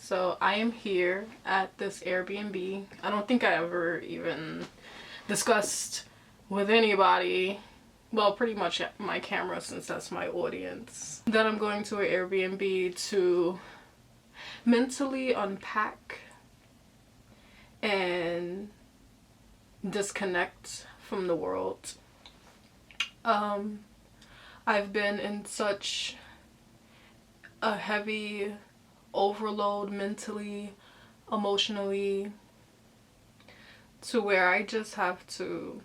So I am here at this Airbnb. I don't think I ever even discussed with anybody, well, pretty much my camera, since that's my audience, that I'm going to an Airbnb to mentally unpack and disconnect from the world. I've been in such a heavy overload mentally, emotionally, to where I just have to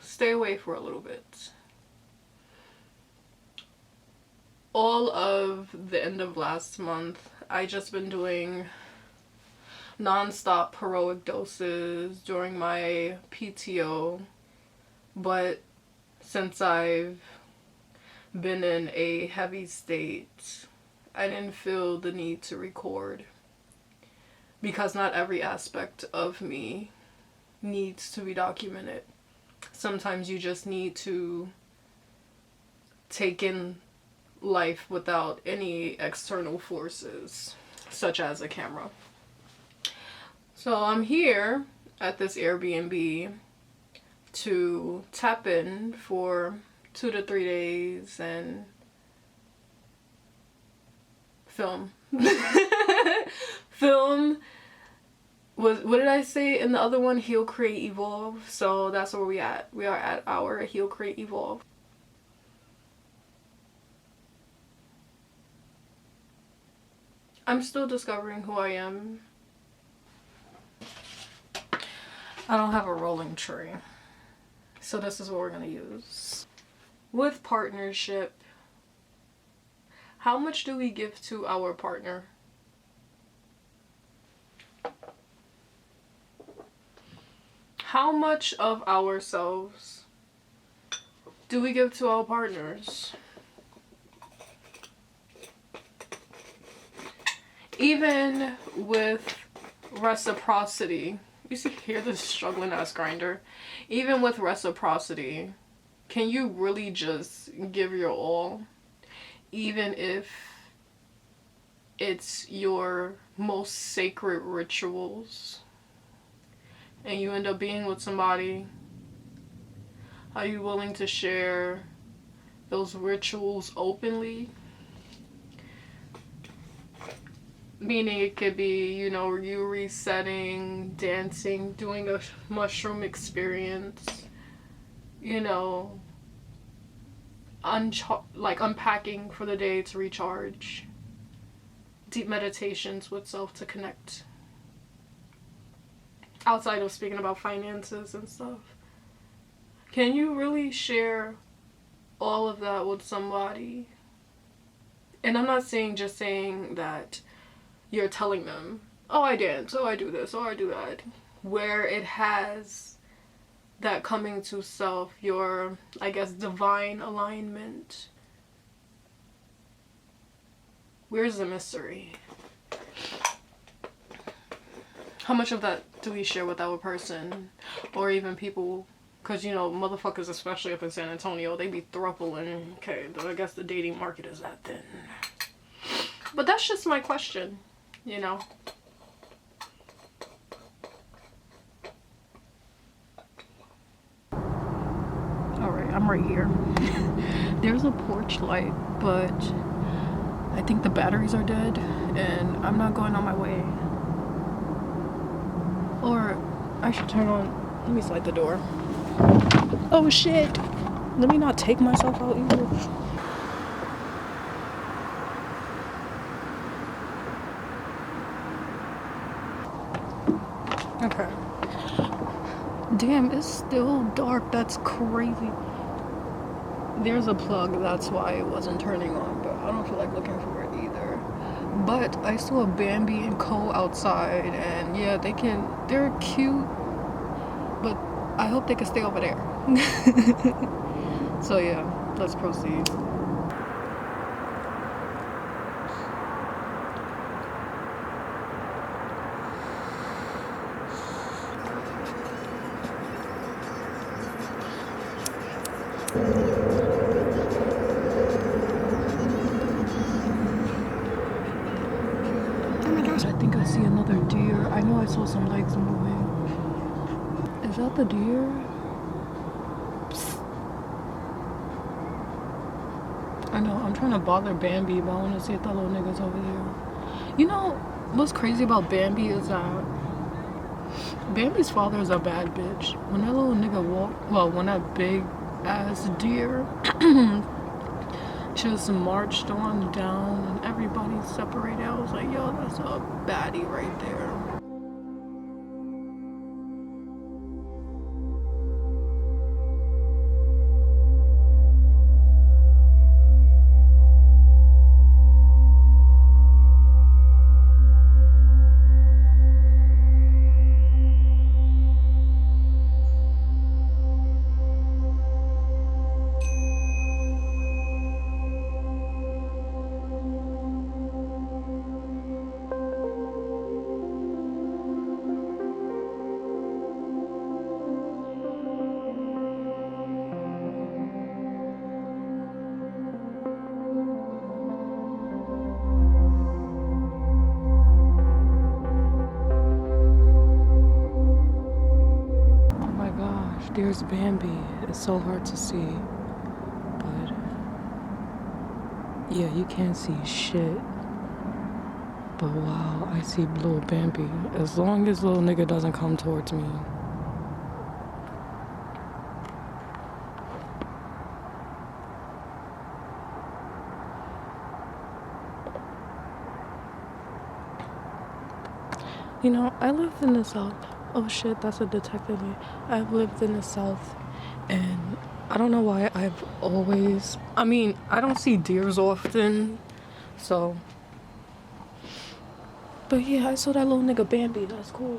stay away for a little bit. All of the end of last month, I just been doing non-stop heroic doses during my PTO, but since I've been in a heavy state, I didn't feel the need to record, because not every aspect of me needs to be documented. Sometimes you just need to take in life without any external forces, such as a camera. So I'm here at this Airbnb to tap in for 2 to 3 days and film. Film. What did I say in the other one? Heal, create, evolve. So that's where we at. We are at our heal, create, evolve. I'm still discovering who I am. I don't have a rolling tree, so this is what we're gonna use. With partnership, how much do we give to our partner? How much of ourselves do we give to our partners? Even with reciprocity, you see here this struggling ass grinder. Even with reciprocity, can you really just give your all? Even if it's your most sacred rituals and you end up being with somebody, are you willing to share those rituals openly? Meaning it could be, you know, you resetting, dancing, doing a mushroom experience, you know, unpacking for the day to recharge, deep meditations with self to connect. Outside of speaking about finances and stuff, can you really share all of that with somebody? And I'm not saying just saying that you're telling them, oh, I dance, oh, I do this, oh, I do that. Where it has that coming to self, your, I guess, divine alignment. Where's the mystery? How much of that do we share with our person? Or even people, because, you know, motherfuckers, especially up in San Antonio, they be thruppling. Okay, I guess the dating market is that thin. But that's just my question. You know, all right, I'm right here. There's a porch light, but I think the batteries are dead and I'm not going on my way. Or I should turn on, let me slide the door. Oh shit, let me not take myself out either. Okay. Damn, it's still dark. That's crazy. There's a plug, that's why it wasn't turning on, but I don't feel like looking for it either. But I saw Bambi and Co outside, and yeah, they're cute, but I hope they can stay over there. So yeah, let's proceed. I see another deer. I know I saw some legs moving. Is that the deer? Psst. I know, I'm trying to bother Bambi, but I want to see if that little nigga's over there. You know, what's crazy about Bambi is that Bambi's father is a bad bitch. When that little nigga walked, well, when that big ass deer just marched on down and everybody separated, I was like, yo, that's a baddie right there. There's Bambi. It's so hard to see, but yeah, you can't see shit. But wow, I see little Bambi. As long as little nigga doesn't come towards me. You know, I lived in the South. Oh shit, that's a detective. I've lived in the South, and I don't know why I've always... I mean, I don't see deers often, so... But yeah, I saw that little nigga Bambi. That's cool.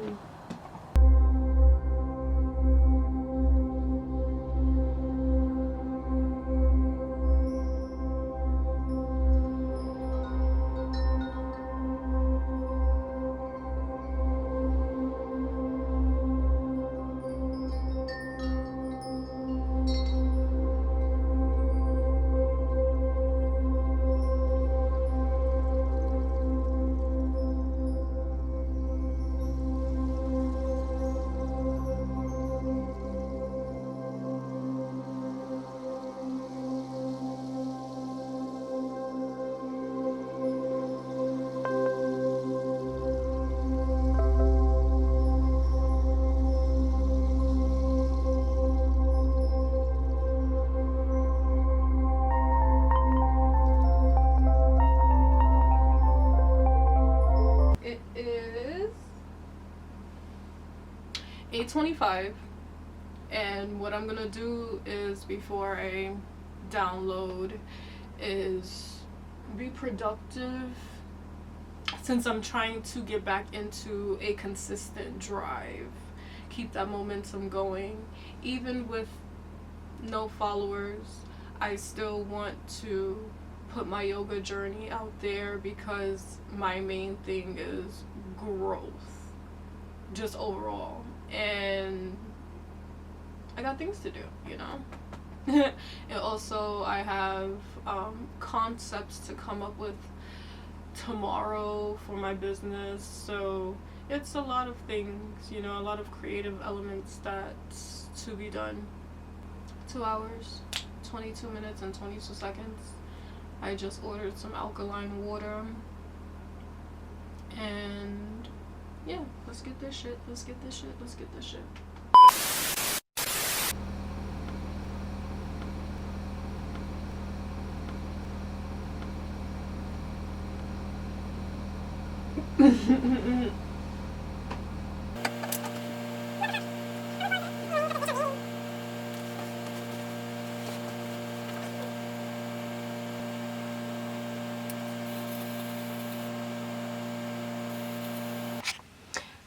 It is 8:25, and what I'm gonna do is, before I download, is be productive, since I'm trying to get back into a consistent drive, keep that momentum going. Even with no followers, I still want to put my yoga journey out there, because my main thing is growth, just overall, and I got things to do, you know. And also I have concepts to come up with tomorrow for my business, so it's a lot of things, you know, a lot of creative elements that's to be done. 2 hours, 22 minutes and 22 seconds. I just ordered some alkaline water, and yeah, let's get this shit, let's get this shit, let's get this shit.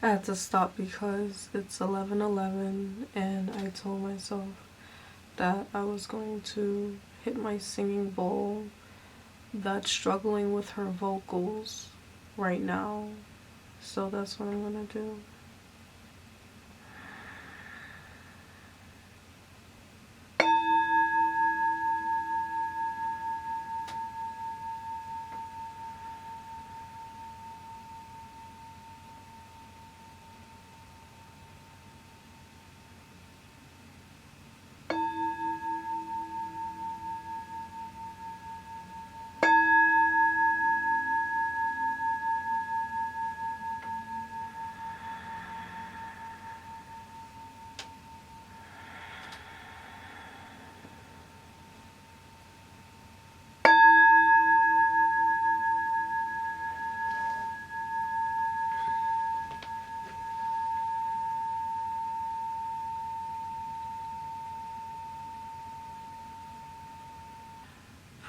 I had to stop because it's 11:11, and I told myself that I was going to hit my singing bowl that's struggling with her vocals right now, so that's what I'm gonna do.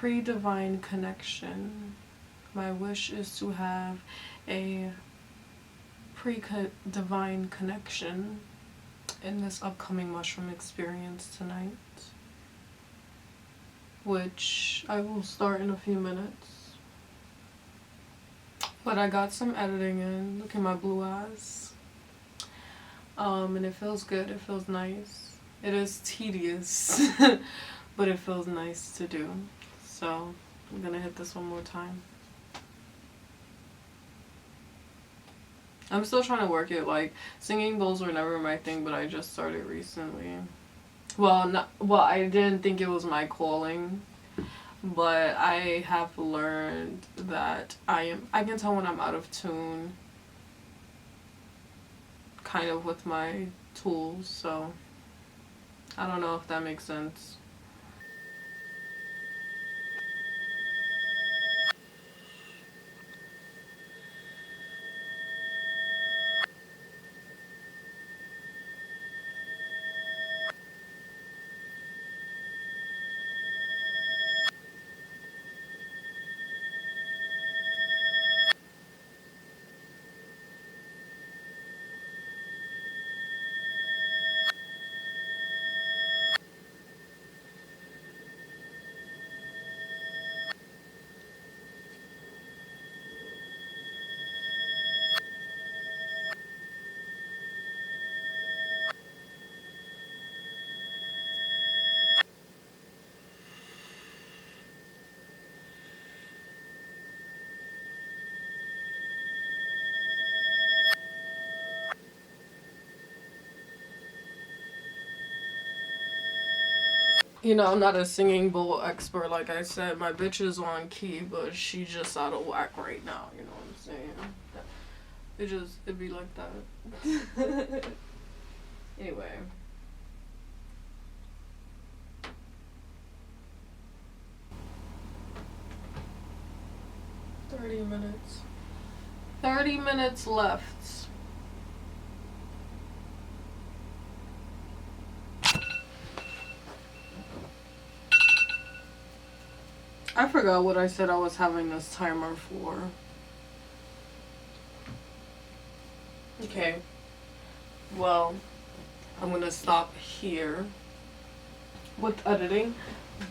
pre-divine connection. My wish is to have a pre-divine connection in this upcoming mushroom experience tonight, which I will start in a few minutes. But I got some editing in. Look at my blue eyes. And it feels good. It feels nice. It is tedious, but it feels nice to do. So I'm gonna hit this one more time. I'm still trying to work it. Like, singing bowls were never my thing, but I just started recently. Well, I didn't think it was my calling, but I have learned that I can tell when I'm out of tune kind of with my tools, so I don't know if that makes sense. You know, I'm not a singing bowl expert, like I said. My bitch is on key, but she just out of whack right now, you know what I'm saying? It'd be like that. Anyway. $30 minutes left. I forgot what I said I was having this timer for. Okay. Well, I'm gonna stop here with editing.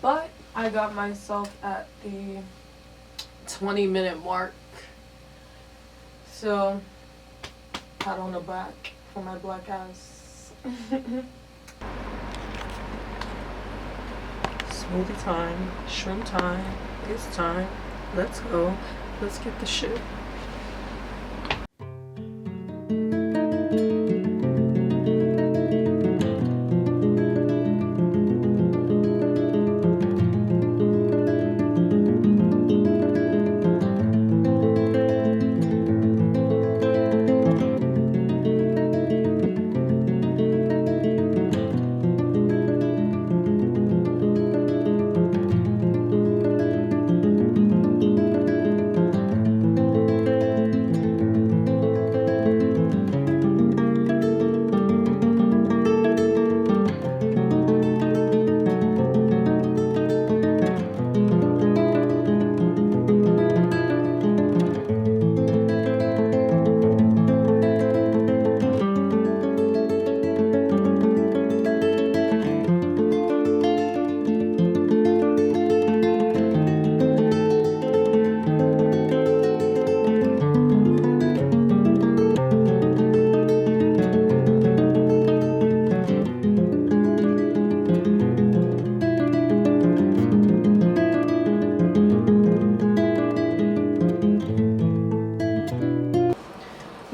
But I got myself at the 20-minute mark. So, pat on the back for my black ass. Smoothie time, shrimp time, it's time. Let's go. Let's get the shit.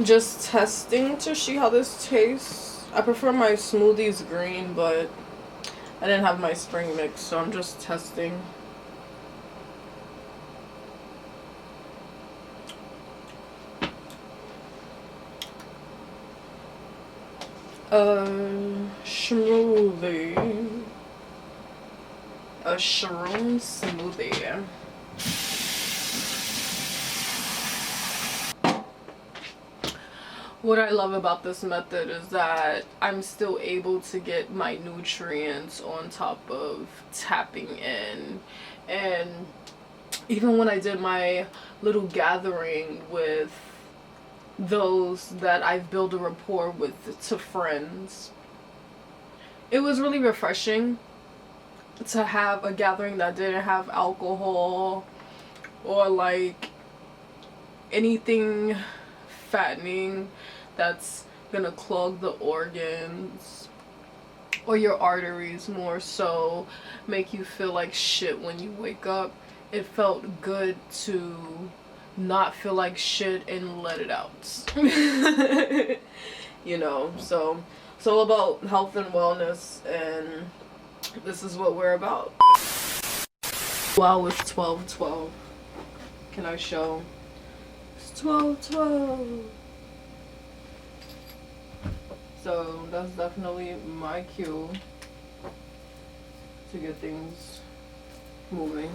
Just testing to see how this tastes. I prefer my smoothies green, but I didn't have my spring mix, so I'm just testing. Smoothie. A shroom smoothie. What I love about this method is that I'm still able to get my nutrients on top of tapping in And even when I did my little gathering with those that I've built a rapport with to friends, it was really refreshing to have a gathering that didn't have alcohol or like anything fattening that's gonna clog the organs or your arteries, more so make you feel like shit when you wake up. It felt good to not feel like shit and let it out. You know, so it's all about health and wellness, and this is what we're about. Wow, it's 12:12. Can I show? It's 12:12. So that's definitely my cue to get things moving.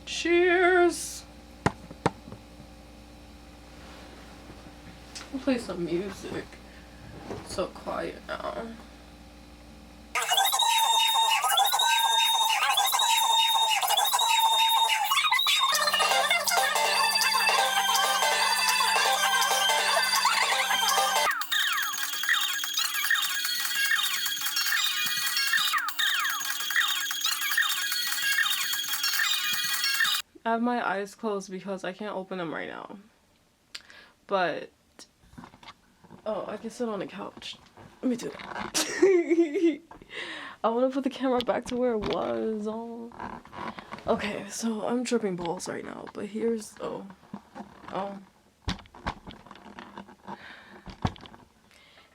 Cheers! I'll play some music. It's so quiet now. I have my eyes closed because I can't open them right now. But, oh, I can sit on the couch. Let me do that. I want to put the camera back to where it was. Oh. Okay, so I'm tripping balls right now, but here's, oh.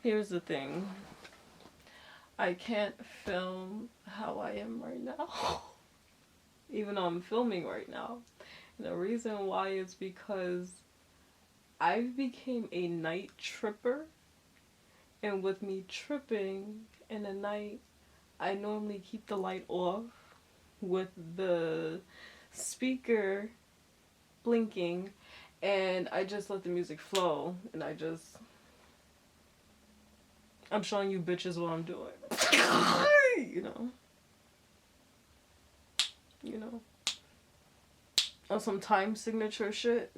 Here's the thing. I can't film how I am right now. Even though I'm filming right now. And the reason why is because I became a night tripper. And with me tripping in the night, I normally keep the light off with the speaker blinking, and I just let the music flow, and I'm showing you bitches what I'm doing. You know, on some time signature shit.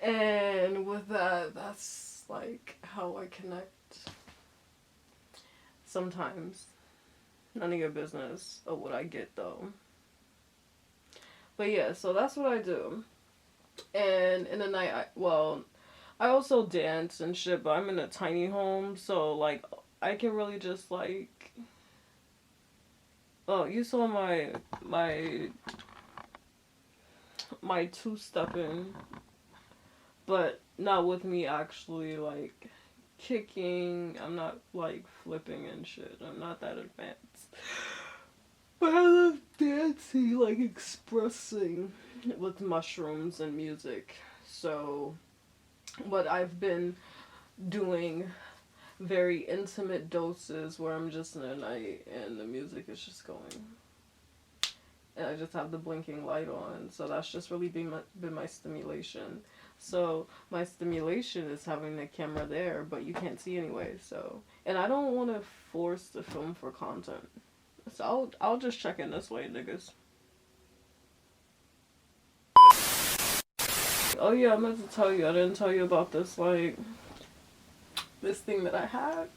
And with that, that's like how I connect. Sometimes. None of your business of what I get though. But yeah, so that's what I do. And in the night, I also dance and shit, but I'm in a tiny home, so like I can really just like, oh, you saw my two-stepping, but not with me actually like kicking. I'm not like flipping and shit. I'm not that advanced. But I love dancing, like expressing with mushrooms and music. So what I've been doing, very intimate doses where I'm just in the night and the music is just going. And I just have the blinking light on. So that's just really been my stimulation. So my stimulation is having the camera there, but you can't see anyway. So, and I don't want to force the film for content. So I'll just check in this way, niggas. Oh yeah, I meant to tell you. I didn't tell you about this, like, this thing that I had.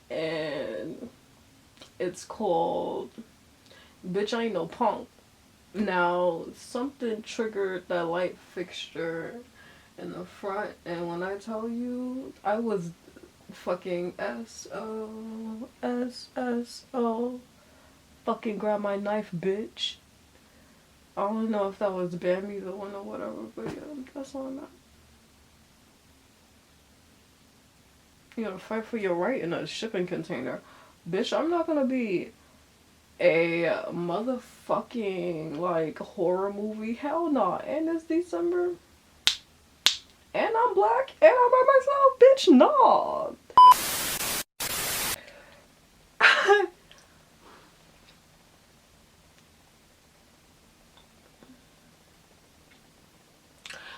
And it's called Bitch I Ain't No Punk. Now, something triggered that light fixture in the front, and when I tell you, I was fucking S.O. Fucking grab my knife, bitch. I don't know if that was Bambi the one or whatever, but yeah, that's all I'm at. You gotta fight for your right in a shipping container. Bitch, I'm not gonna be a motherfucking, like, horror movie. Hell no. And it's December. And I'm black. And I'm by myself. Bitch, no.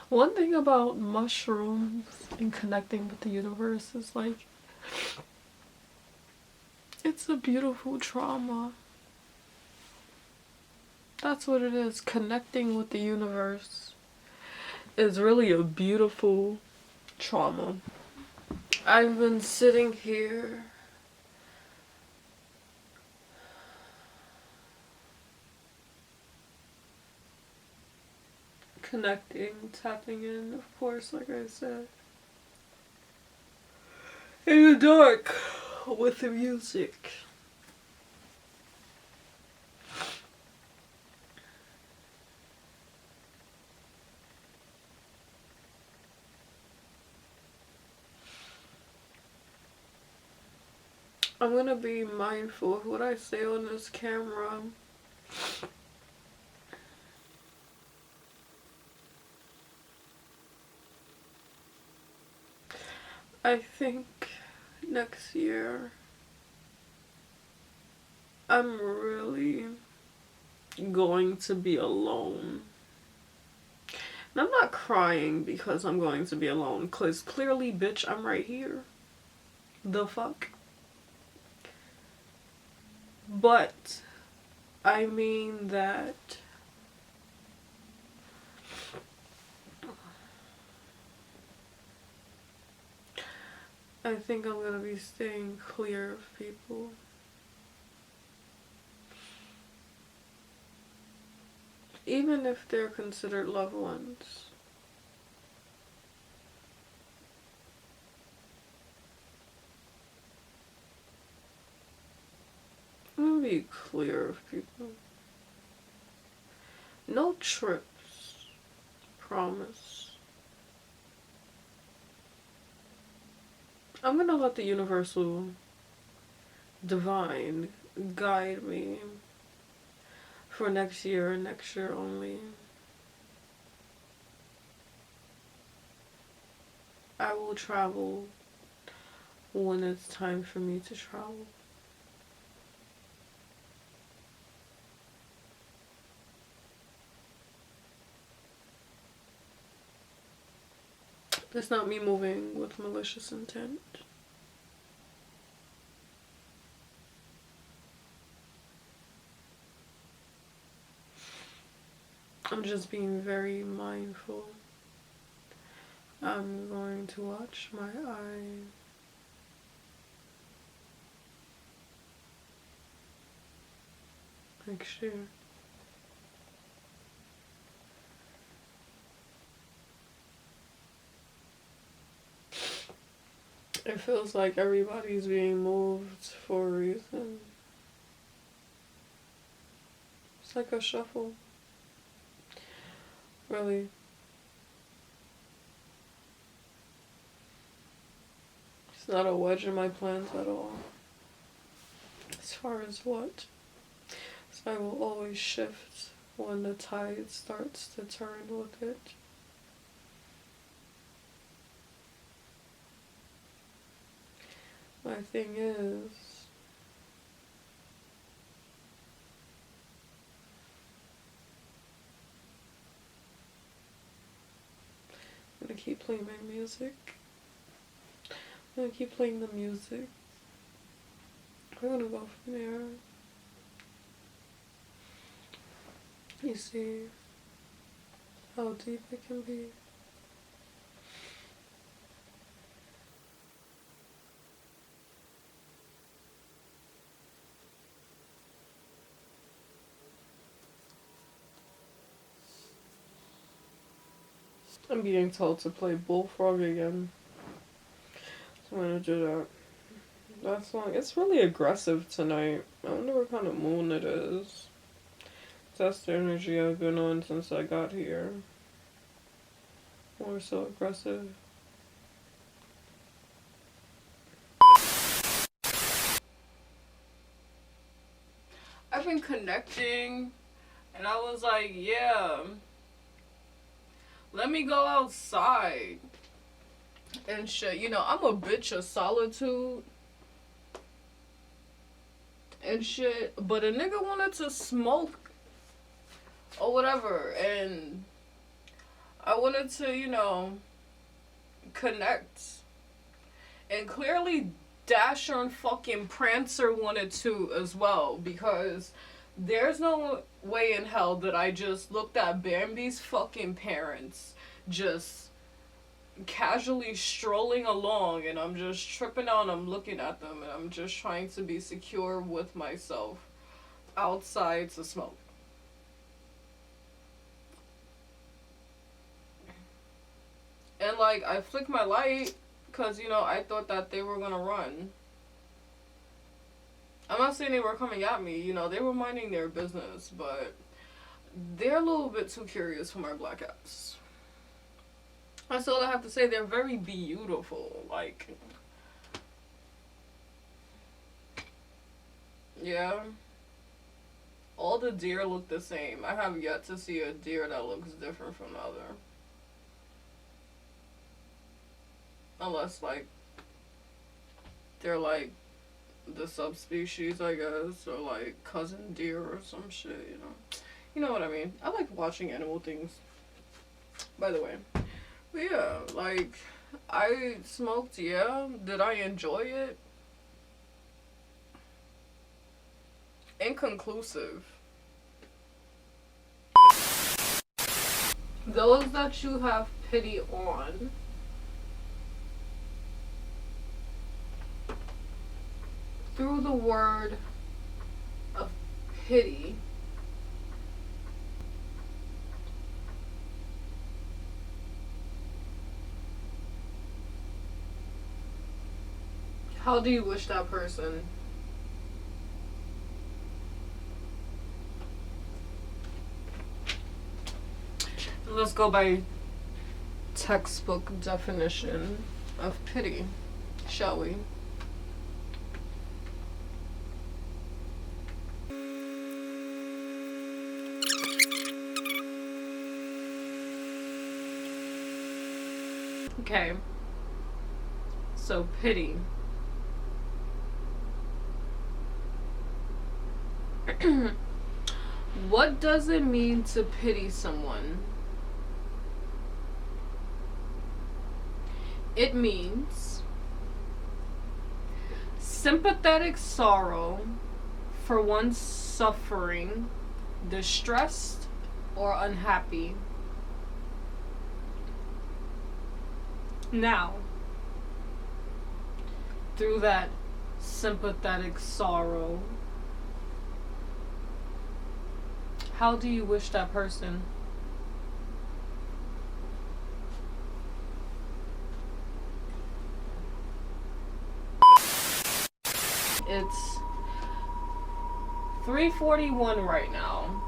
One thing about mushrooms and connecting with the universe is, like, it's a beautiful trauma. That's what it is. Connecting with the universe is really a beautiful trauma. I've been sitting here connecting, tapping in, of course, like I said, in the dark with the music. I'm gonna be mindful of what I say on this camera. I think next year I'm really going to be alone. And I'm not crying because I'm going to be alone, because clearly, bitch, I'm right here. The fuck? But I mean that I think I'm gonna be staying clear of people. Even if they're considered loved ones. I'm gonna be clear of people. No trips. Promise. I'm gonna let the universal divine guide me for next year and next year only. I will travel when it's time for me to travel. It's not me moving with malicious intent. I'm just being very mindful. I'm going to watch my eyes. Next year. It feels like everybody's being moved for a reason. It's like a shuffle. Really. It's not a wedge in my plans at all. As far as what? So I will always shift when the tide starts to turn with it. My thing is, I'm gonna keep playing my music. I'm gonna keep playing the music. We're gonna go from there. You see how deep it can be. I'm being told to play Bullfrog again. So I'm gonna do that. That song, it's really aggressive tonight. I wonder what kind of moon it is. That's the energy I've been on since I got here. More so aggressive. I've been connecting, and I was like, yeah, let me go outside and shit. You know, I'm a bitch of solitude and shit, but a nigga wanted to smoke or whatever, and I wanted to, you know, connect. And clearly Dasher and fucking Prancer wanted to as well, because there's no way in hell that I just looked at Bambi's fucking parents just casually strolling along, and I'm just tripping out and I'm looking at them, and I'm just trying to be secure with myself outside to smoke. And like, I flicked my light because, you know, I thought that they were gonna run. I'm not saying they were coming at me, you know, they were minding their business, but they're a little bit too curious for my black ass. That's all I have to say. They're very beautiful. Like, yeah. All the deer look the same. I have yet to see a deer that looks different from the other. Unless, like, they're, like, the subspecies, I guess, or, like, cousin deer or some shit, you know. You know what I mean. I like watching animal things, by the way. But yeah, like, I smoked, yeah. Did I enjoy it? Inconclusive. Those that you have pity on, through the word of pity, how do you wish that person? Let's go by textbook definition of pity, shall we? Okay. So, pity. What does it mean to pity someone? It means sympathetic sorrow for one's suffering, distressed, or unhappy. Now, through that sympathetic sorrow, how do you wish that person? It's 3:41 right now,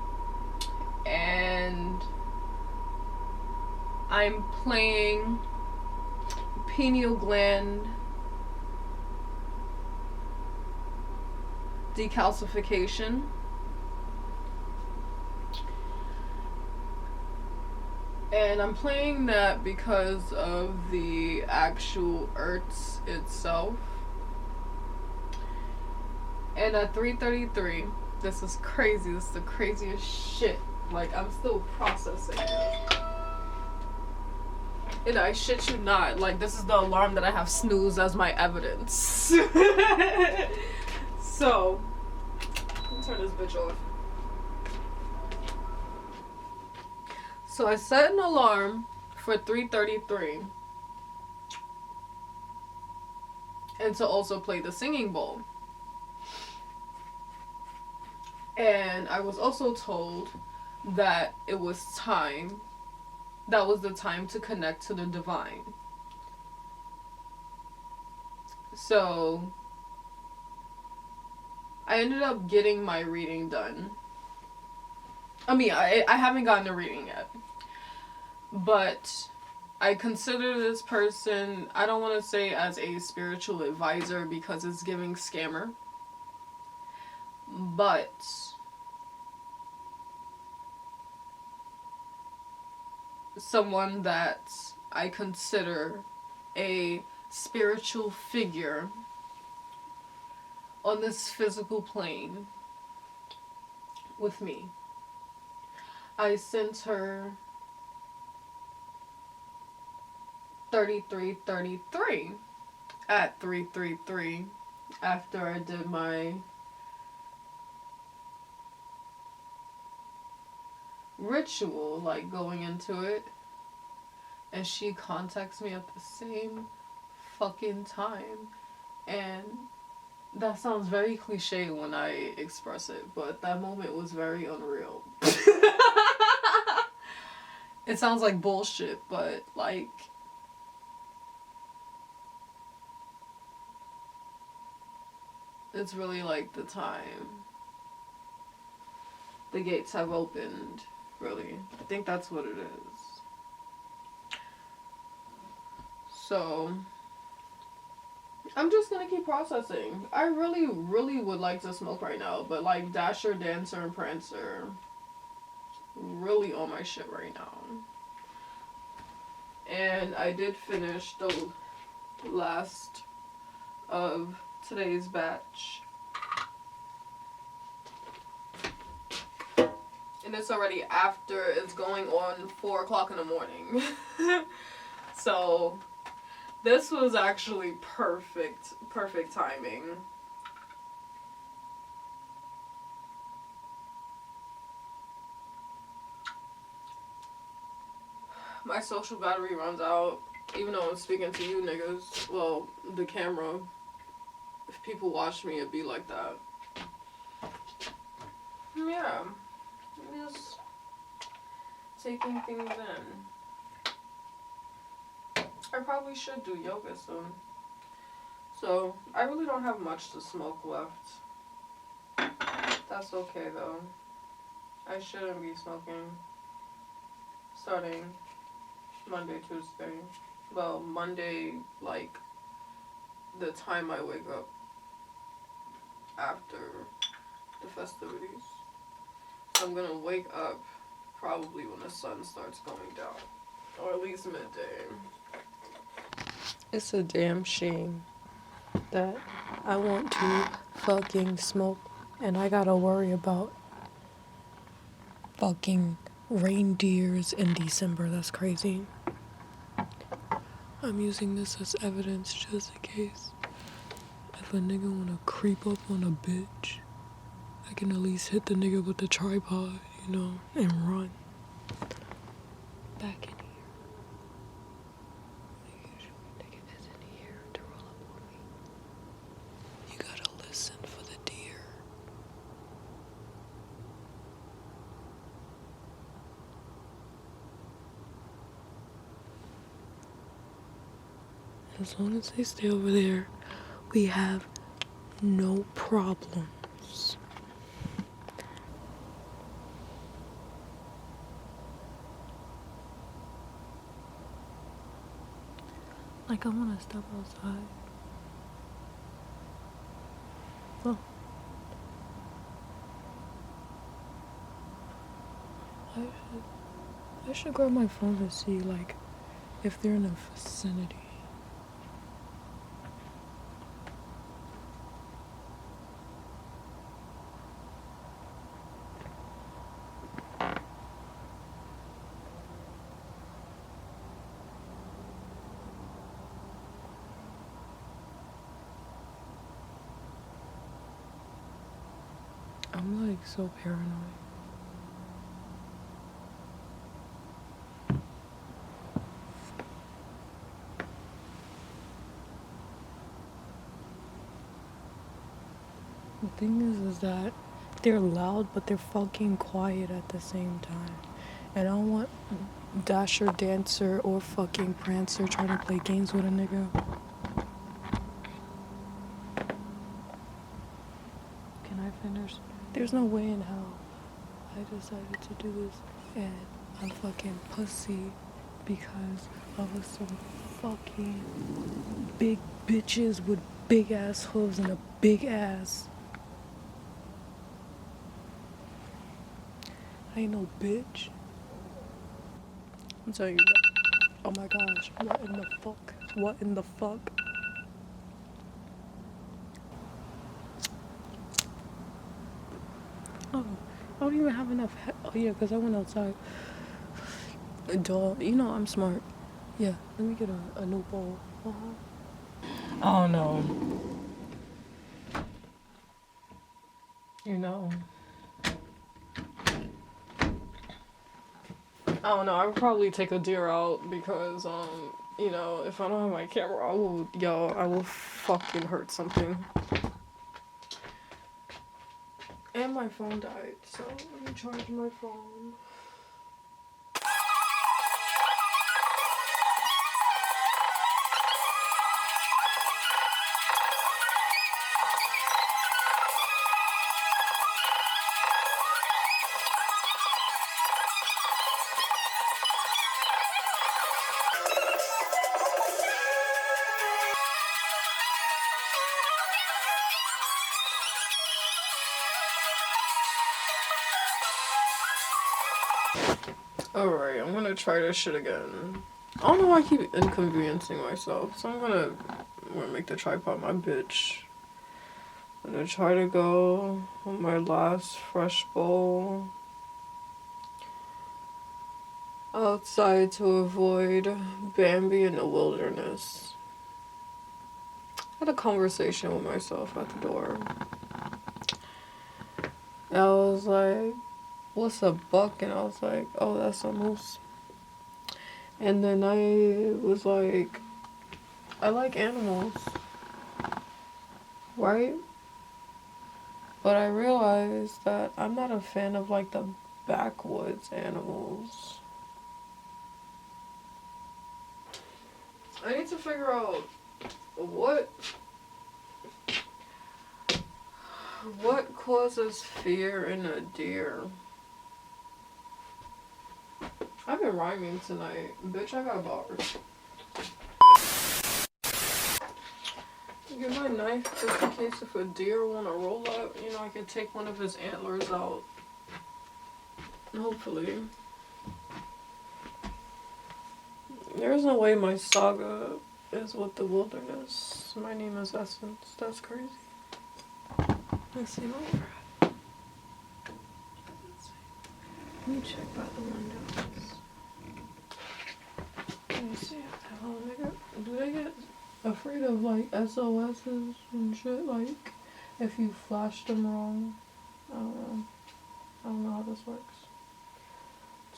and I'm playing pineal gland decalcification. And I'm playing that because of the actual earth itself. And at 3:33, this is crazy. This is the craziest shit. Like, I'm still processing it. And I shit you not. Like, this is the alarm that I have snooze as my evidence. So, let me turn this bitch off. So I set an alarm for 3:33. And to also play the singing bowl. And I was also told that it was time. That was the time to connect to the divine. So I ended up getting my reading done. I mean, I haven't gotten a reading yet. But I consider this person, I don't want to say as a spiritual advisor because it's giving scammer. But someone that I consider a spiritual figure on this physical plane with me. I sent her 3333 at 333 after I did my ritual, like going into it, and she contacts me at the same fucking time. And that sounds very cliche when I express it, but that moment was very unreal. It sounds like bullshit, but like, it's really like the time the gates have opened, really. I think that's what it is. So I'm just gonna keep processing. I really, really would like to smoke right now, but like Dasher, Dancer, and Prancer really on my shit right now. And I did finish the last of today's batch. And it's already after, it's going on 4 o'clock in the morning. So this was actually perfect timing. My social battery runs out, even though I'm speaking to you niggas. Well, the camera. If people watch me, it'd be like that. Yeah. I'm just taking things in. I probably should do yoga soon. So, I really don't have much to smoke left. That's okay though. I shouldn't be smoking starting Monday, Tuesday. Well, Monday, like, the time I wake up after the festivities. So I'm gonna wake up probably when the sun starts going down. Or at least midday. It's a damn shame that I want to fucking smoke and I gotta worry about fucking reindeers in December. That's crazy. I'm using this as evidence just in case. If a nigga wanna creep up on a bitch, I can at least hit the nigga with the tripod, you know, and run. Back in here. Nigga is in here to roll up on me. You gotta listen for the deer. As long as they stay over there, we have no problems. Like, I want to step outside. Oh. I should grab my phone to see, like, if they're in the vicinity. I'm like so paranoid. The thing is that they're loud, but they're fucking quiet at the same time. And I don't want Dasher, Dancer, or fucking Prancer trying to play games with a nigga. Can I finish? There's no way in hell I I decided to do this, and I'm fucking pussy because of some fucking big bitches with big ass hooves and a big ass. I ain't no bitch. I'm telling you that. Oh my gosh, what in the fuck? What in the fuck? Oh, I don't even have enough. Oh yeah, because I went outside. Duh, you know I'm smart. Yeah, let me get a new bowl. I don't know. You know. I don't know. I would probably take a deer out because, you know, if I don't have my camera, I will fucking hurt something. And my phone died, so let me charge my phone. Alright, I'm gonna try this shit again. I don't know why I keep inconveniencing myself, so I'm gonna make the tripod my bitch. I'm gonna try to go with my last fresh bowl outside to avoid Bambi in the wilderness. I had a conversation with myself at the door. And I was like, what's a buck? And I was like, oh, that's a moose. And then I was like, I like animals, right? But I realized that I'm not a fan of like the backwoods animals. I need to figure out what causes fear in a deer. I've been rhyming tonight. Bitch, I got bars. Get my knife just in case if a deer wanna roll up, you know, I can take one of his antlers out. Hopefully. There's no way my saga is with the wilderness. My name is Essence. That's crazy. Let's see what we're at. Let me check by the windows. Let me see if the hell do they get afraid of like SOSs and shit? Like if you flash them wrong? I don't know. I don't know how this works.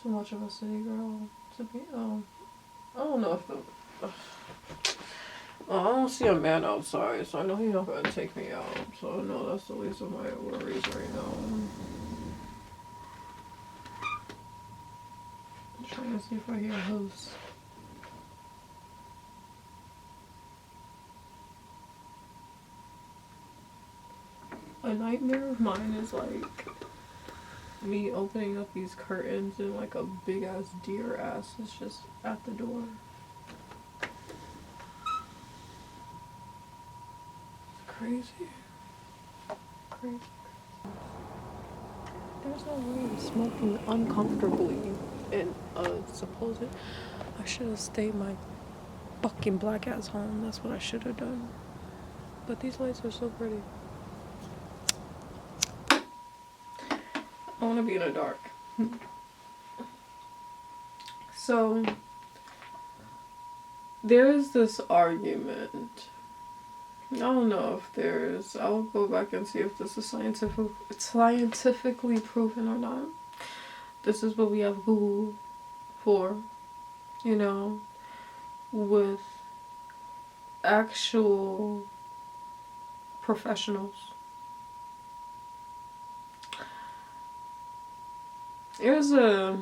Too much of a city girl to be. I don't know if the. I don't see a man outside, so I know he's not gonna take me out. So no, that's the least of my worries right now. I'm trying to see if I hear hosts. A nightmare of mine is like me opening up these curtains and like a big ass deer ass is just at the door. Crazy. Crazy. There's no way I'm smoking uncomfortably in a supposed. I should have stayed my fucking black ass home. That's what I should have done. But these lights are so pretty. I want to be in the dark. So there's this argument. I don't know if there's. I'll go back and see if this is scientifically proven or not. This is what we have Google for, you know, with actual professionals. There's a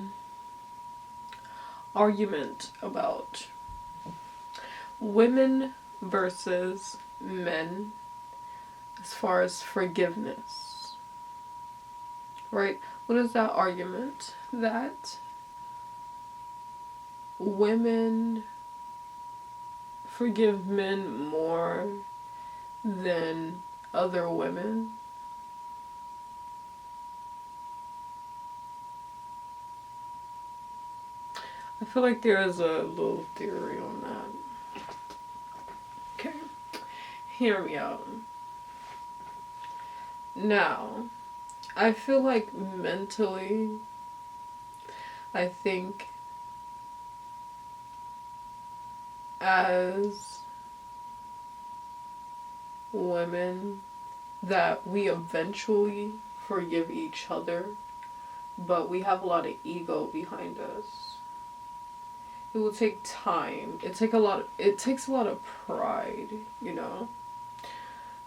argument about women versus men as far as forgiveness, right? what is that argument that women forgive men more than other women? I feel like there is a little theory on that. Okay, hear me out. Now, I feel like mentally, I think as women that we eventually forgive each other, but we have a lot of ego behind us. It will take time. It takes a lot of pride, you know,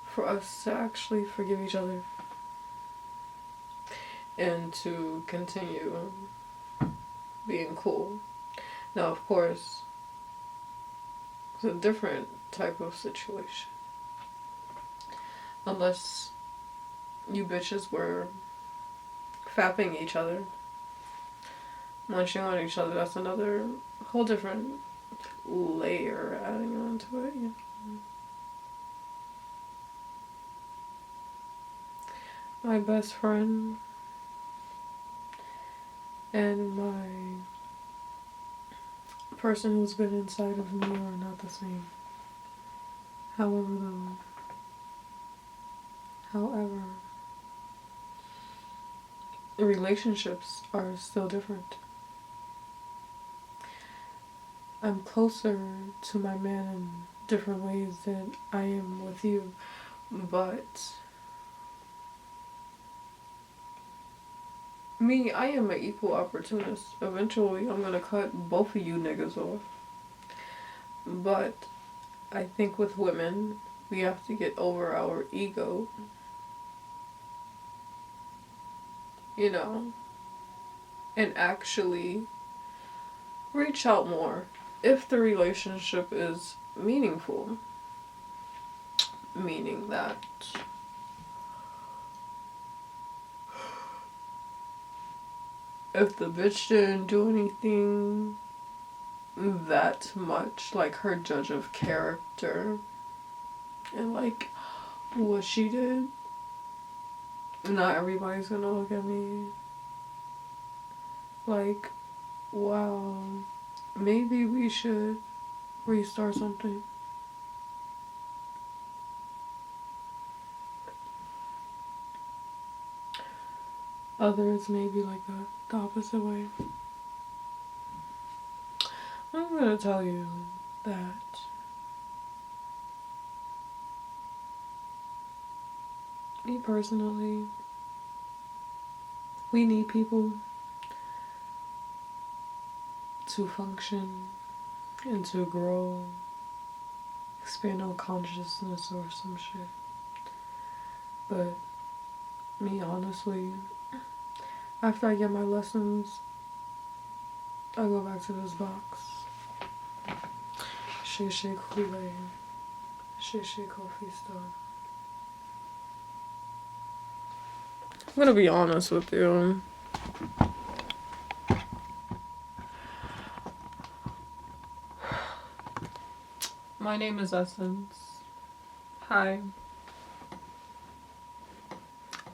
for us to actually forgive each other and to continue being cool. Now, of course, it's a different type of situation. Unless you bitches were fapping each other, munching on each other, that's another whole different layer adding on to it. Yeah. My best friend and my person who's been inside of me are not the same. However, relationships are still different. I'm closer to my man in different ways than I am with you, but me, I am an equal opportunist. Eventually, I'm gonna cut both of you niggas off. But I think with women, we have to get over our ego. You know, and actually reach out more if the relationship is meaningful. Meaning that if the bitch didn't do anything that much, like her judge of character and like what she did, not everybody's gonna look at me like, wow, maybe we should restart something. Others may be like that, the opposite way. I'm gonna tell you that me personally, we need people to function and to grow, expand our consciousness or some shit. But me, honestly, after I get my lessons, I go back to this box. Shay Kule. Shay Coffee Star. I'm gonna be honest with you. My name is Essence. Hi.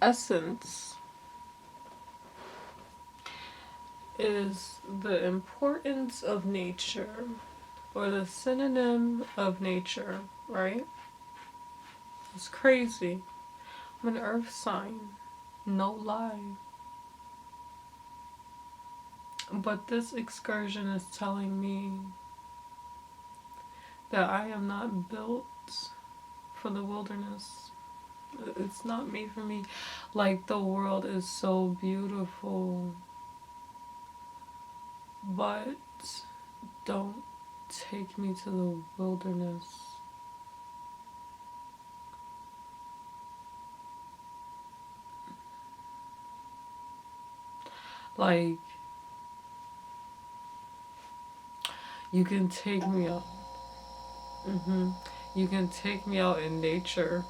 Essence is the importance of nature, or the synonym of nature, right? It's crazy. I'm an earth sign, no lie. But this excursion is telling me that I am not built for the wilderness. It's not made for me. Like, the world is so beautiful, but don't take me to the wilderness. Like, you can take me out. You can take me out in nature,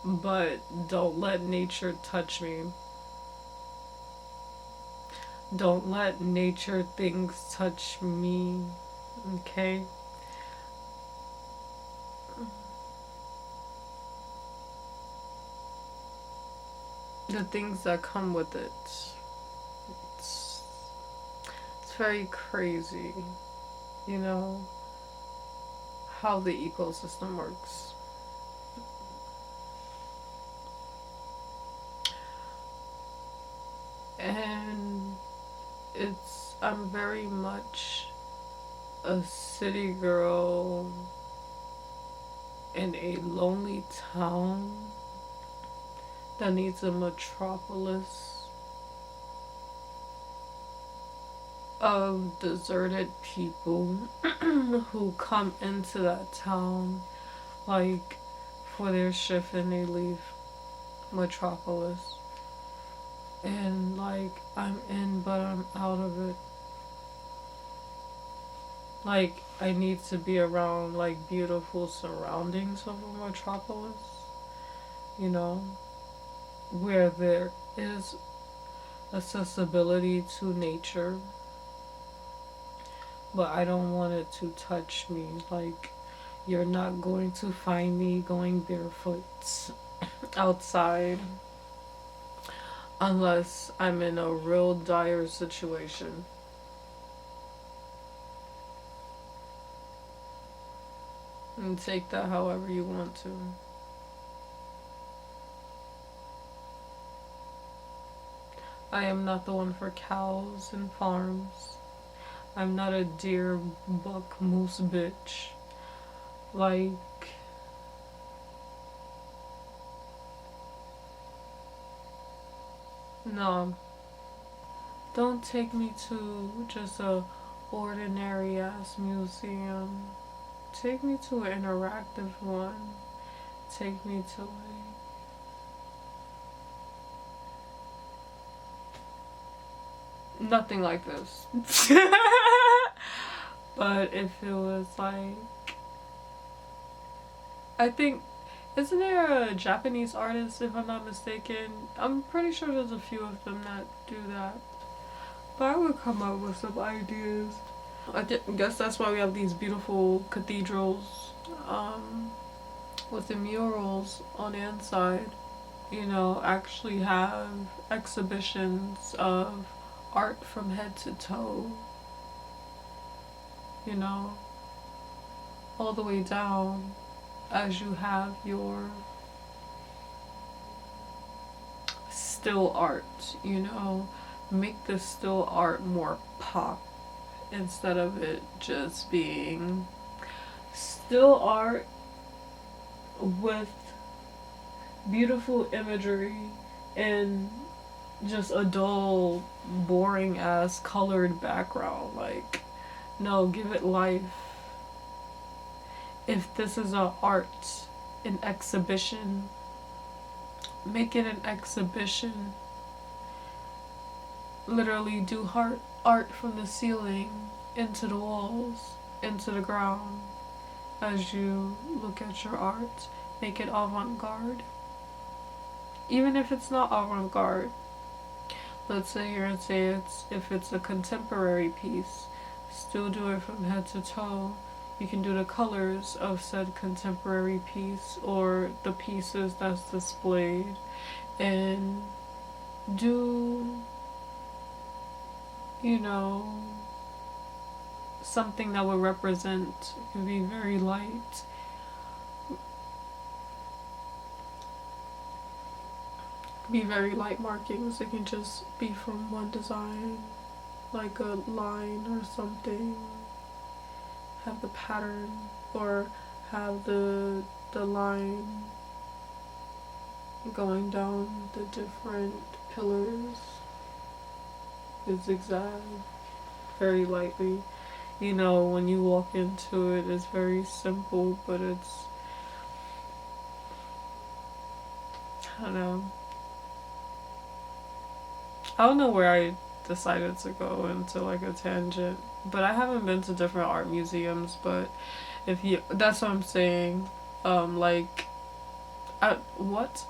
but don't let nature touch me. Don't let nature things touch me, okay? The things that come with it. It's, it's very crazy, you know, how the ecosystem works. And I'm very much a city girl in a lonely town that needs a metropolis of deserted people who come into that town like for their shift and they leave metropolis. And like I'm in but I'm out of it. Like I need to be around like beautiful surroundings of a metropolis, you know, where there is accessibility to nature, but I don't want it to touch me. Like you're not going to find me going barefoot outside unless I'm in a real dire situation. And take that however you want to. I am not the one for cows and farms. I'm not a deer, buck, moose bitch. Like, no. Don't take me to just a ordinary ass museum. Take me to an interactive one. Take me to nothing like this. But if it was like, I think, isn't there a Japanese artist, if I'm not mistaken? I'm pretty sure there's a few of them that do that. But I would come up with some ideas. I guess that's why we have these beautiful cathedrals with the murals on the inside. You know, actually have exhibitions of art from head to toe. You know, all the way down as you have your still art, you know. Make the still art more pop instead of it just being still art with beautiful imagery and just a dull, boring ass colored background. Like, no, give it life. If this is an art, an exhibition, make it an exhibition. Literally do art from the ceiling into the walls, into the ground. As you look at your art, make it avant-garde. Even if it's not avant-garde, let's say here and say if it's a contemporary piece, still do it from head to toe. You can do the colors of said contemporary piece or the pieces that's displayed, and do, you know, something that would represent. It can be very light. Be very light markings. It can just be from one design, like a line or something. Have the pattern, or have the line going down the different pillars. The zigzag, very lightly. You know, when you walk into it, it's very simple, but it's, I don't know where I decided to go into like a tangent, but I haven't been to different art museums. But if you, that's what I'm saying, like, what?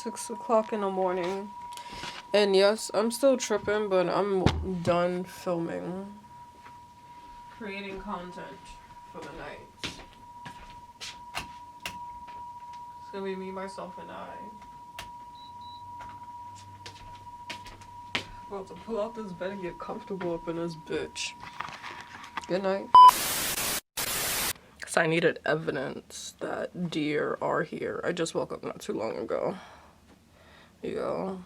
6 o'clock in the morning. And yes, I'm still tripping, but I'm done filming. Creating content for the night. It's gonna be me, myself, and I. About to pull out this bed and get comfortable up in this bitch. Good night. Cause I needed evidence that deer are here. I just woke up not too long ago. Yo.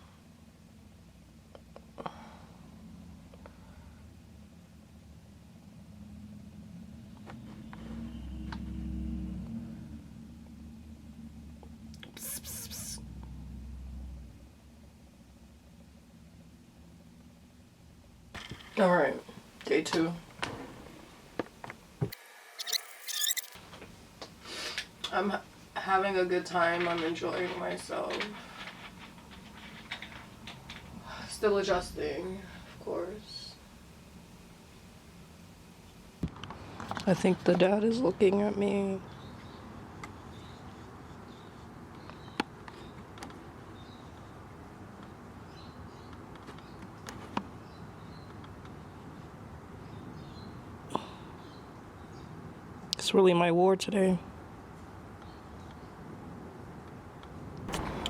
All right, day 2. I'm having a good time. I'm enjoying myself. Still adjusting, of course. I think the dad is looking at me. It's really my war today.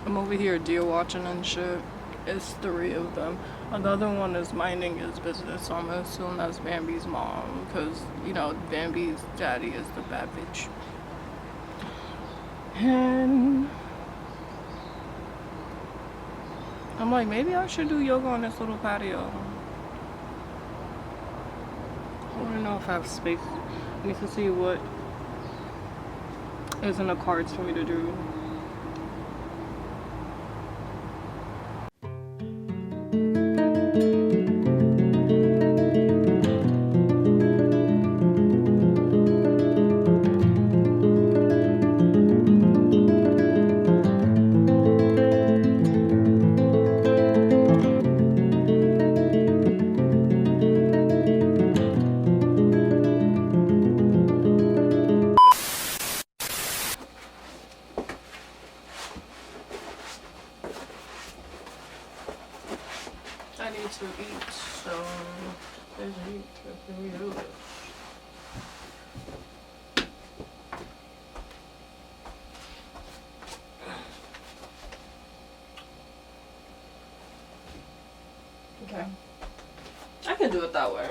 I'm over here deer watching and shit. It's 3 of them. Another one is minding his business, so I'm gonna assume that's Bambi's mom, because, you know, Bambi's daddy is the bad bitch. And I'm like, maybe I should do yoga on this little patio. I don't know if I have space. I need to see what is in the cards for me to do. I need to eat, so there's meat. Can we do it? Okay. I can do it that way.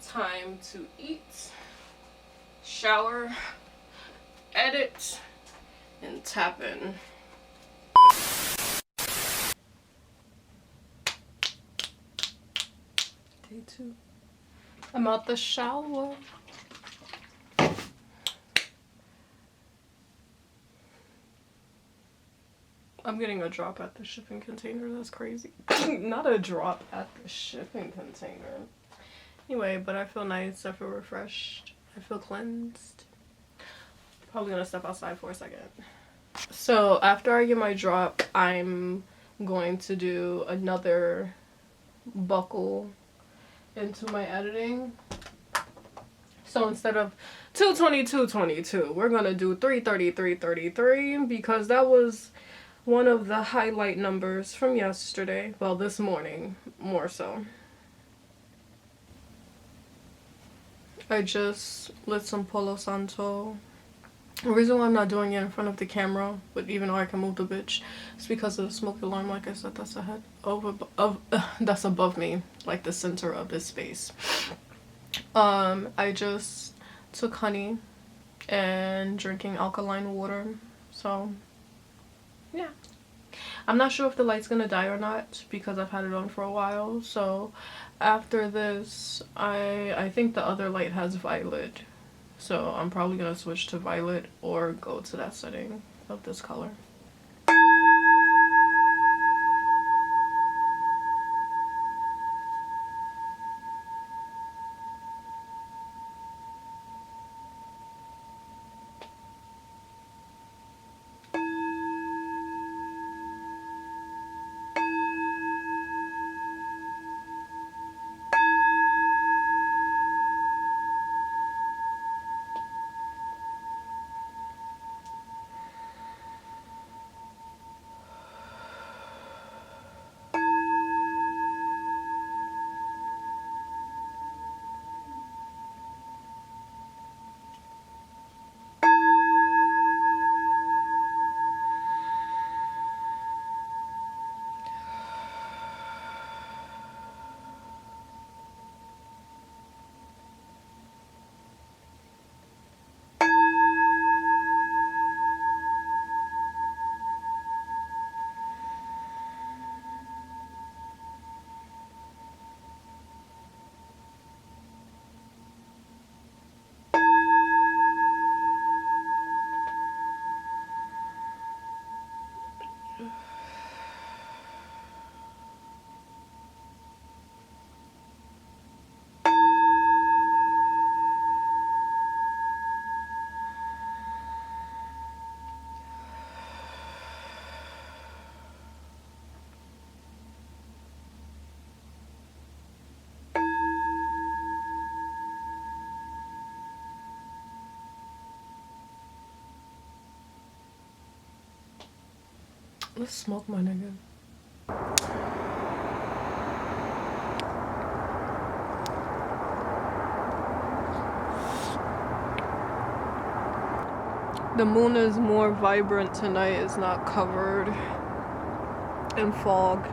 time to eat, shower, edit, and tap in. Day 2. I'm out the shower. I'm getting a drop at the shipping container. That's crazy. Not a drop at the shipping container. Anyway, but I feel nice. I feel refreshed. I feel cleansed. Probably gonna step outside for a second. So after I get my drop, I'm going to do another buckle into my editing. So instead of 222.22, we're gonna do 333.33 because that was one of the highlight numbers from yesterday. Well, this morning, more so. I just lit some Palo Santo. The reason why I'm not doing it in front of the camera, but even though I can move the bitch, is because of the smoke alarm. Like I said, that's ahead that's above me, like the center of this space. I just took honey and drinking alkaline water. So yeah, I'm not sure if the light's gonna die or not because I've had it on for a while. So after this, I think the other light has violet, so I'm probably gonna switch to violet or go to that setting of this color. Let's smoke, my nigga. The moon is more vibrant tonight. It's not covered in fog.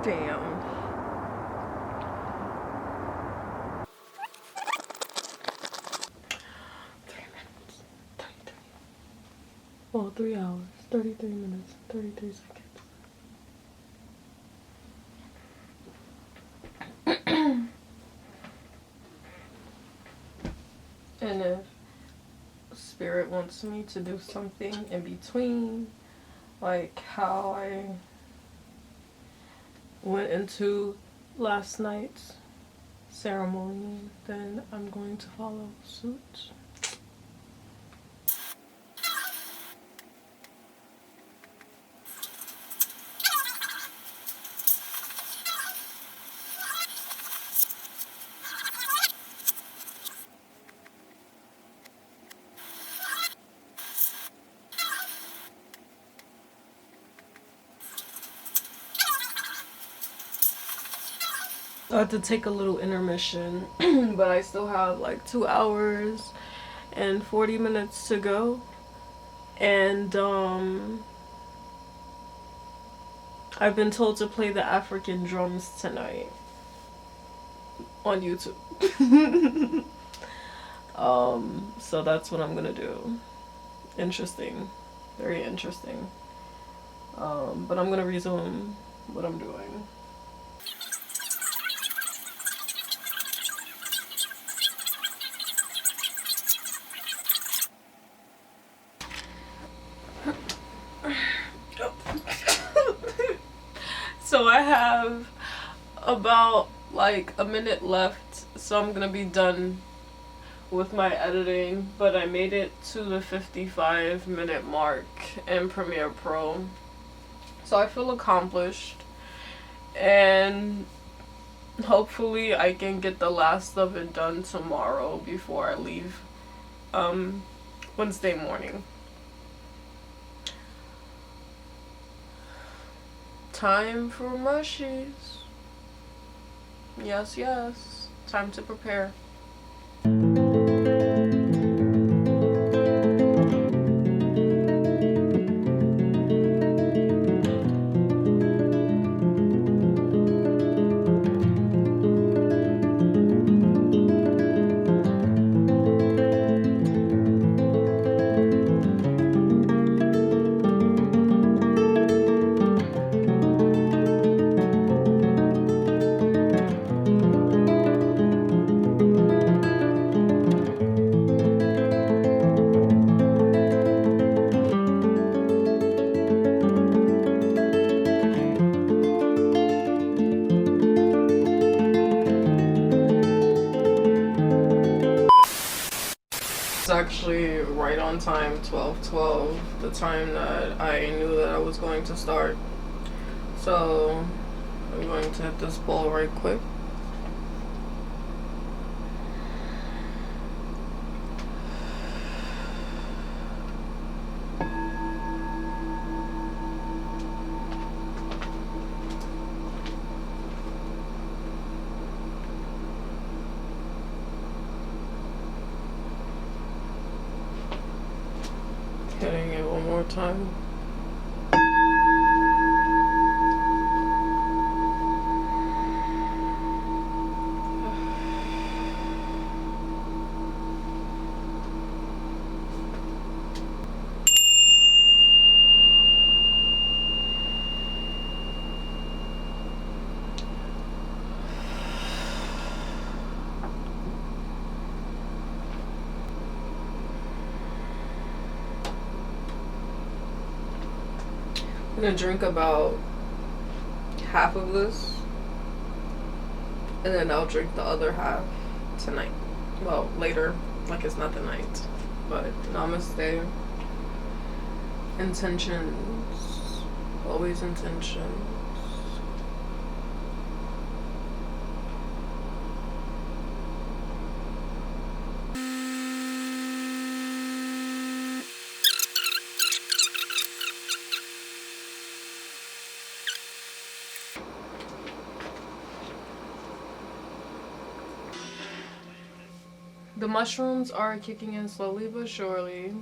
Damn. Well, 3 hours, 33 minutes, 33 seconds. And if Spirit wants me to do something in between, like how I went into last night's ceremony, then I'm going to follow suit. I had to take a little intermission, but I still have like 2 hours and 40 minutes to go. And I've been told to play the African drums tonight on YouTube. So that's what I'm gonna do. Interesting. Very interesting. But I'm gonna resume what I'm doing. So I have about like a minute left, so I'm gonna be done with my editing, but I made it to the 55-minute mark in Premiere Pro. So I feel accomplished, and hopefully I can get the last of it done tomorrow before I leave Wednesday morning. Time for mushies. Yes, yes. Time to prepare. Actually right on time, 12:12, the time that I knew that I was going to start. So I'm going to hit this bowl right quick. Hitting it one more time. I'm gonna drink about half of this, and then I'll drink the other half tonight. Well, later, like it's not the night. But namaste. Intentions. Always intentions. The mushrooms are kicking in slowly but surely.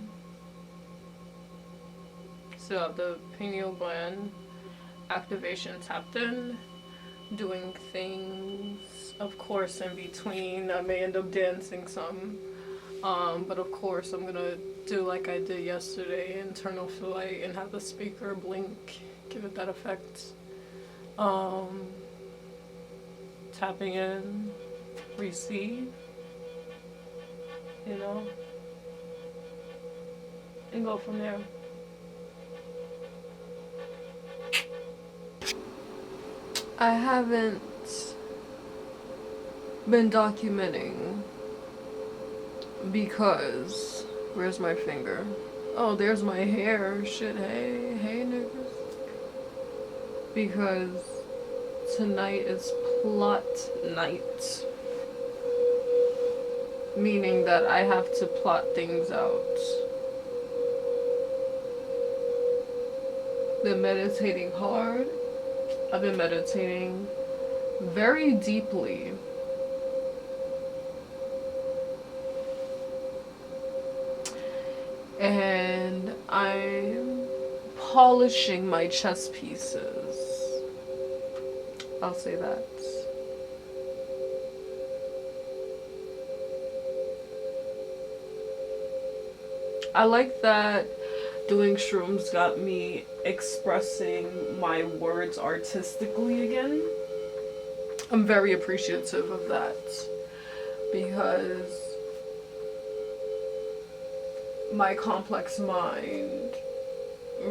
So the pineal gland activation tapped in, doing things, of course, in between. I may end up dancing some, but of course I'm gonna do like I did yesterday and turn off the light and have the speaker blink, give it that effect. Tapping in, receive, you know, and go from there. I haven't been documenting because, where's my finger? Oh, there's my hair. Shit, hey niggas. Because tonight is plot night. Meaning that I have to plot things out. Been meditating hard. I've been meditating very deeply. And I'm polishing my chess pieces. I'll say that. I like that doing shrooms got me expressing my words artistically again. I'm very appreciative of that because my complex mind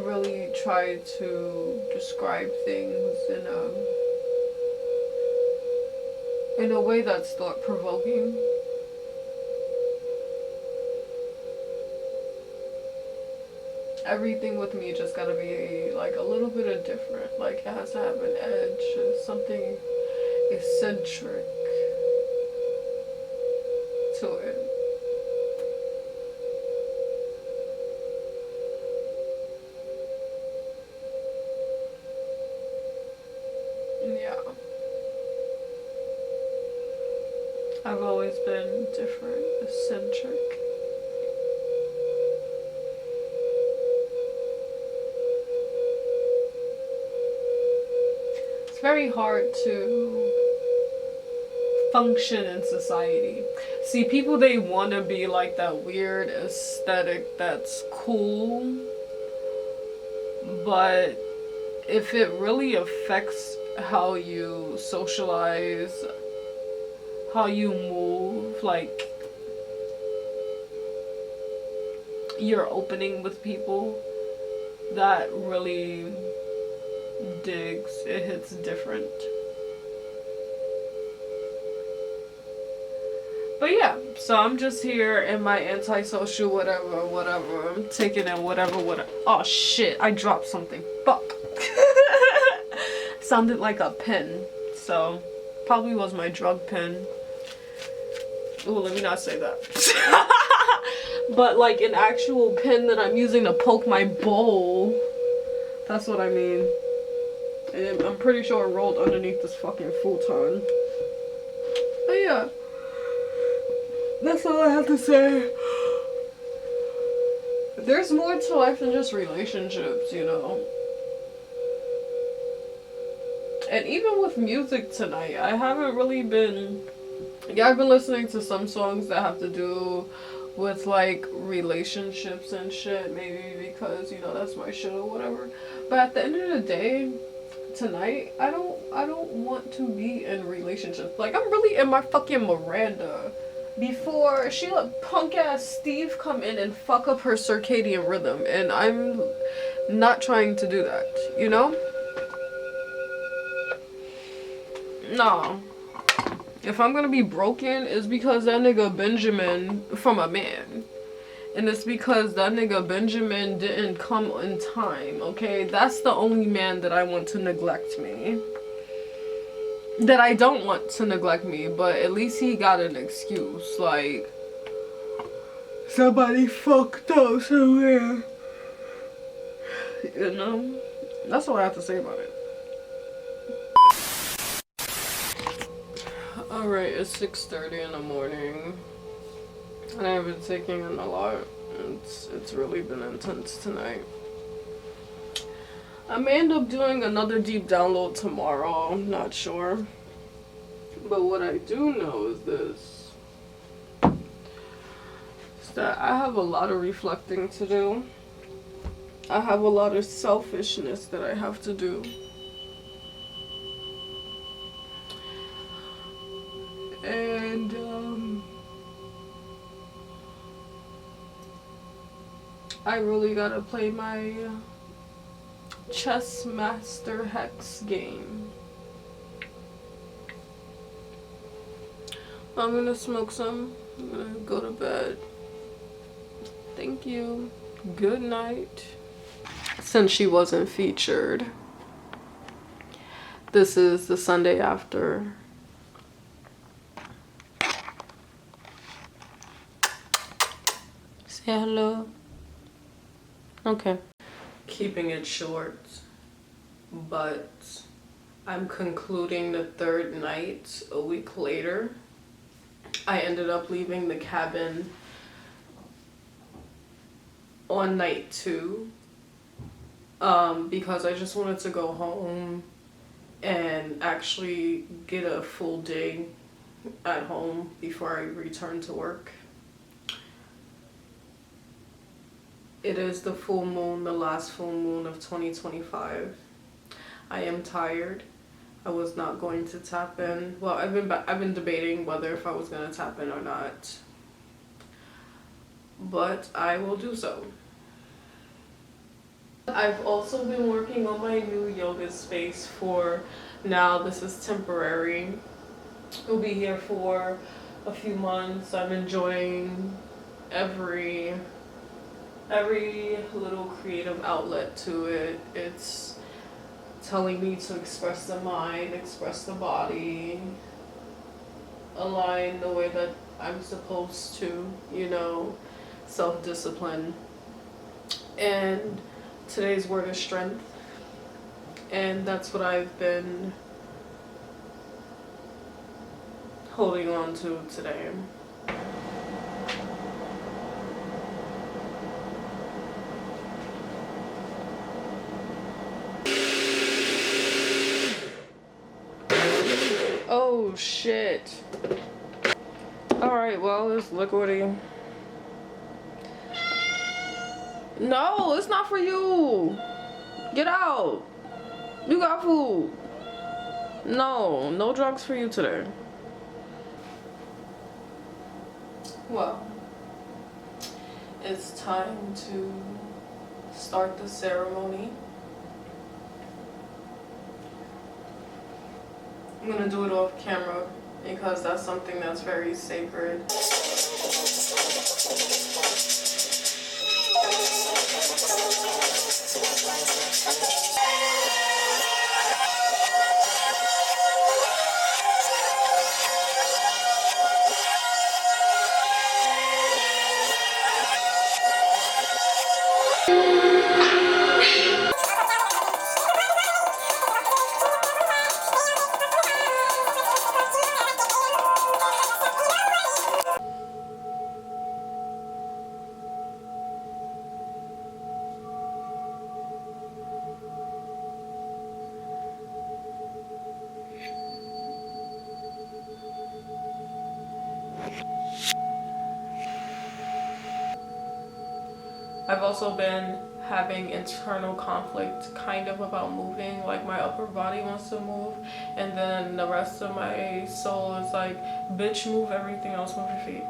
really tried to describe things in a way that's thought-provoking. Everything with me just gotta be like a little bit of different. Like it has to have an edge, something eccentric to it. Yeah. I've always been different, eccentric. It's very hard to function in society. See, people, they want to be like that weird aesthetic that's cool, but if it really affects how you socialize, how you move, like your opening with people, that really digs. It hits different. But yeah, so I'm just here in my antisocial whatever. I'm taking in whatever. Oh shit, I dropped something. Fuck. Sounded like a pen. So, probably was my drug pen. Oh, let me not say that. But like an actual pen that I'm using to poke my bowl. That's what I mean. And I'm pretty sure it rolled underneath this fucking futon. But yeah. That's all I have to say. There's more to life than just relationships, you know. And even with music tonight, I haven't really been... Yeah, I've been listening to some songs that have to do with, like, relationships and shit. Maybe because, you know, that's my shit or whatever. But at the end of the day, tonight, I don't want to be in relationships. Like, I'm really in my fucking Miranda. Before she let punk ass Steve come in and fuck up her circadian rhythm. And I'm not trying to do that, you know? No. If I'm gonna be broken, it's because that nigga Benjamin from a man. And it's because that nigga Benjamin didn't come in time, okay? That's the only man that I want to neglect me. That I don't want to neglect me, but at least he got an excuse. Like, somebody fucked up somewhere. You know? That's all I have to say about it. Alright, it's 6:30 in the morning. And I've been taking in a lot. It's really been intense tonight. I may end up doing another deep download tomorrow. I'm not sure. But what I do know is this. Is that I have a lot of reflecting to do. I have a lot of selfishness that I have to do. And I really gotta play my chess master hex game. I'm gonna smoke some. I'm gonna go to bed. Thank you. Good night. Since she wasn't featured, this is the Sunday after. Say hello. Okay. Keeping it short, but I'm concluding the third night a week later. I ended up leaving the cabin on night 2 because I just wanted to go home and actually get a full day at home before I return to work. It is the full moon, the last full moon of 2025. I am tired. I was not going to tap in. Well, I've been debating whether if I was going to tap in or not, but I will do so. I've also been working on my new yoga space for now. This is temporary. It'll be here for a few months. I'm enjoying every little creative outlet to it. It's telling me to express the mind, express the body, align the way that I'm supposed to, you know, self-discipline. And today's word is strength, and that's what I've been holding on to today. Oh shit. Alright, well, it's liquidy. No, it's not for you. Get out. You got food. No, no drugs for you today. Well, it's time to start the ceremony. I'm gonna do it off camera because that's something that's very sacred. I've also been having internal conflict kind of about moving. Like my upper body wants to move and then the rest of my soul is like, bitch, move everything else, move your feet.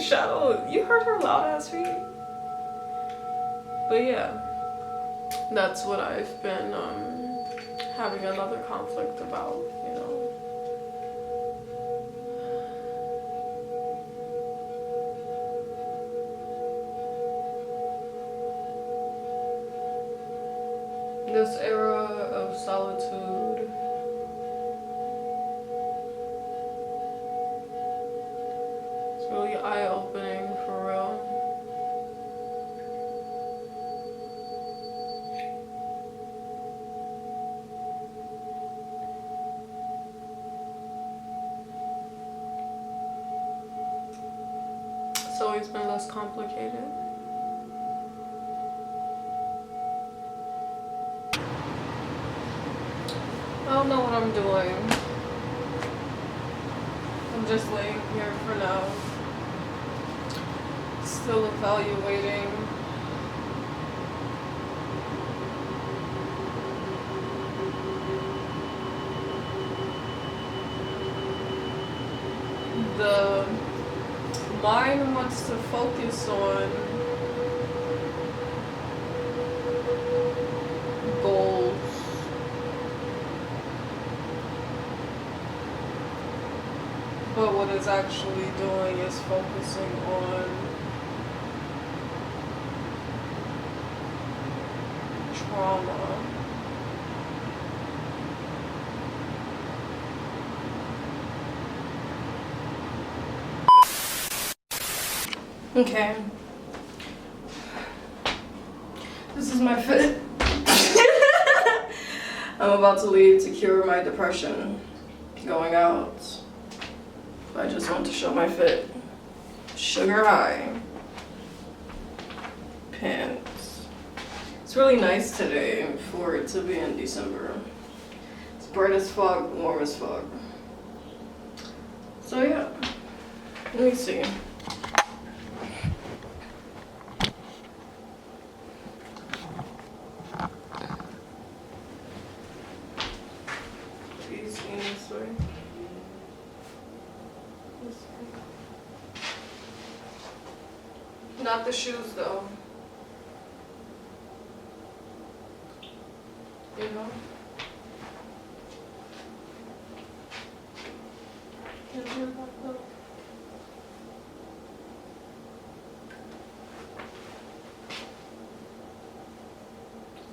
Shadow, you heard her loud ass feet. But yeah, that's what I've been having another conflict about, you know. This era of solitude is really eye-opening, for real. It's always been less complicated. I don't know what I'm doing. I'm just laying here for now. Still evaluating. The mind wants to focus on goals. But what it's actually doing is focusing on trauma. Okay. is my fit. I'm about to leave to cure my depression. Going out. I just want to show my fit. Sugar high. Pants. It's really nice today for it to be in December. It's bright as fuck, warm as fuck. So yeah, let me see. These in this way. This way. Not the shoes though. You know?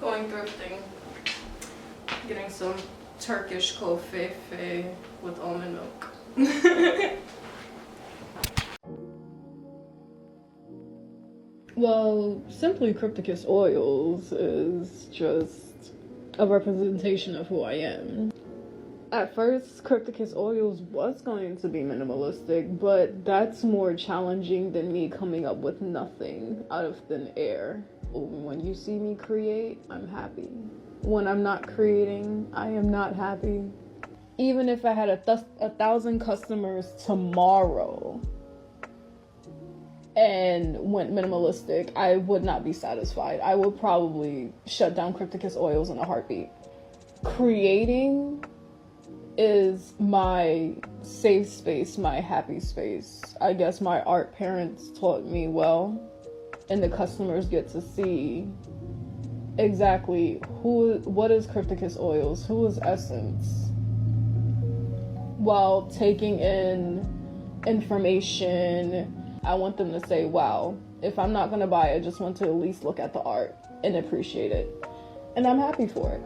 Going thrifting. Getting some Turkish kofefe with almond milk. Well, simply Crypticus oils is just a representation of who I am. At first, Crypticus oils was going to be minimalistic, but that's more challenging than me coming up with nothing out of thin air. When you see me create, I'm happy. When I'm not creating, I am not happy. Even if I had 1,000 customers tomorrow and went minimalistic, I would not be satisfied. I would probably shut down Crypticus oils in a heartbeat. Creating is my safe space, my happy space. I guess my art parents taught me well, and the customers get to see exactly what is Crypticus oils, who is Essence, while taking in information. I want them to say, wow, if I'm not gonna buy it, I just want to at least look at the art and appreciate it. And I'm happy for it.